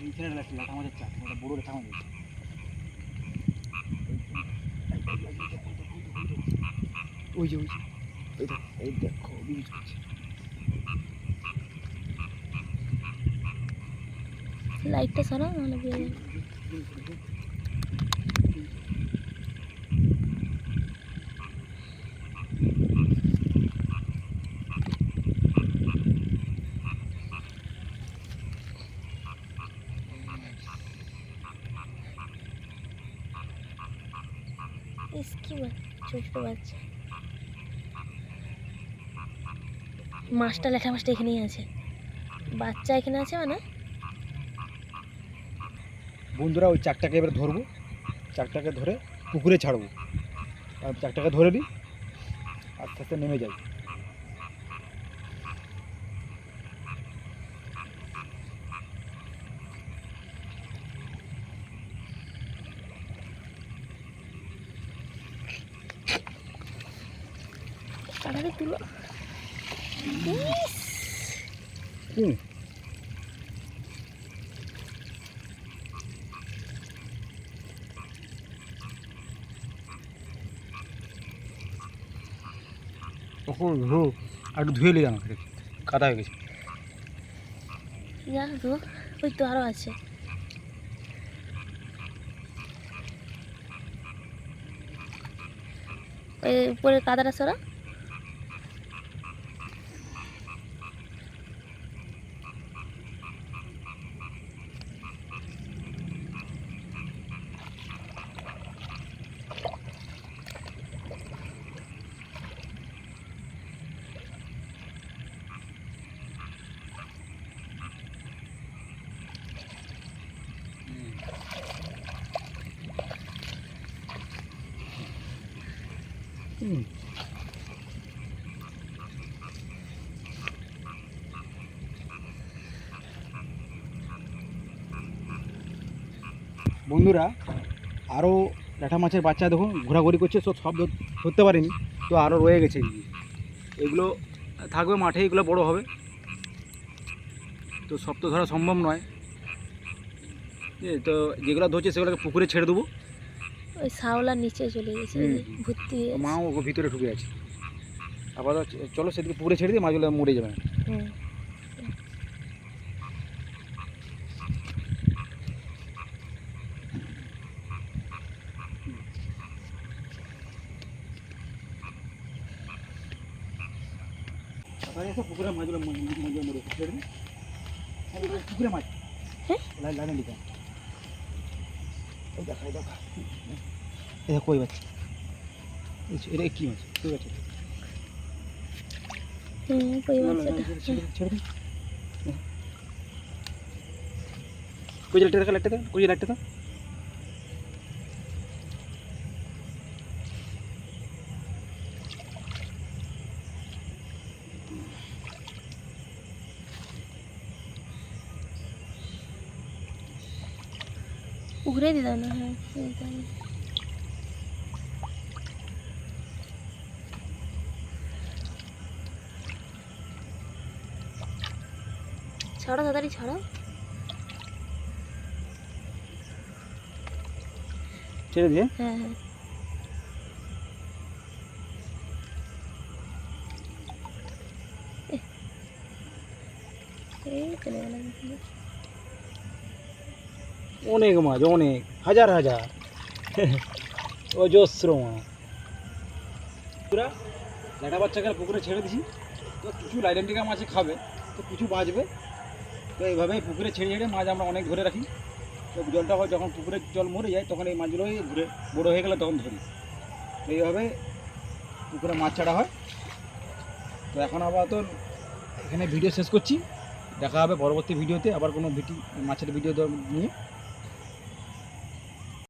এইখানে লাঠা মাছের চাক, ওটা বড় লাঠা মাছ। ওই যে এই দেখো বীজ আছে। লাইটটা সরাও নাহলে বেরিয়ে যাবে। কি ছোট বাচ্চা মাছটা, ল্যাঠা মাছটা এখানেই আছে, বাচ্চা এখানে আছে মানে। বন্ধুরা ওই চাকটাকে এবার ধরবো, চাকটাকে ধরে পুকুরে ছাড়বো, আর চাকটাকে ধরে নিই আস্তে আস্তে নেমে যাই। তাড়াতাড়ি তুলো। তখন আর একটু ধুয়ে নিলাম, কাদা হয়ে গেছে। যা তো, ওই তো আরও আছে। ওই উপরের কাদাটা সরা। বন্ধুরা আরও ল্যাঠা মাছের বাচ্চা দেখুন ঘোরাঘুরি করছে, সব ধরতে পারিনি, তো আরও রয়ে গেছে। এগুলো থাকবে মাঠে, এগুলো বড় হবে, তো সব তো ধরা সম্ভব নয়। তো যেগুলো ধরছে সেগুলোকে পুকুরে ছেড়ে দেবো। ওই শাওলার নিচে চলে গেছে, ভর্তি মা ও ভিতরে ঢুকে আছে। আপাতত চলো সেদিকে পুকুরে ছেড়ে দিয়ে মাছগুলো মরে যাবে। পুকুরে মাছগুলো মরে ছেড়ে দিই, পুকুরে মাছ লাইনে লিখা দেখা দেখা। এটা কই বাচ্চা, এটা কি মাছ? কই বাচ্চা ছেড়ে দিই। কই লাইটটা দেখা, লাইটটা দেখা, কই লাইটটা দেখা। ঘুরে দিলাম না। হ্যাঁ ছাড়ো, তাড়াতাড়ি ছাড়ো। ছেড়ে দিয়ে হ্যাঁ হ্যাঁ এই চলে গেলাম। অনেক মাছ, অনেক হাজার হাজার অজস্র মাছ। পুরা ল্যাটা বাচ্চাকে পুকুরে ছেড়ে দিছি, তো কিছু লাইডেন্টিকা মাছে খাবে, তো কিছু বাঁচবে। তো এইভাবেই পুকুরে ছেড়ে ছেড়ে মাছ আমরা অনেক ধরে রাখি। তো জলটা হয় যখন পুকুরের জল মরে যায় তখন এই মাছগুলোই ঘুরে বড়ো হয়ে গেলে তখন ধরি। এইভাবে পুকুরে মাছ ছাড়া হয়। তো এখন আপাতত এখানে ভিডিও শেষ করছি, দেখা হবে পরবর্তী ভিডিওতে আবার কোনো মাছের ভিডিও নিয়ে।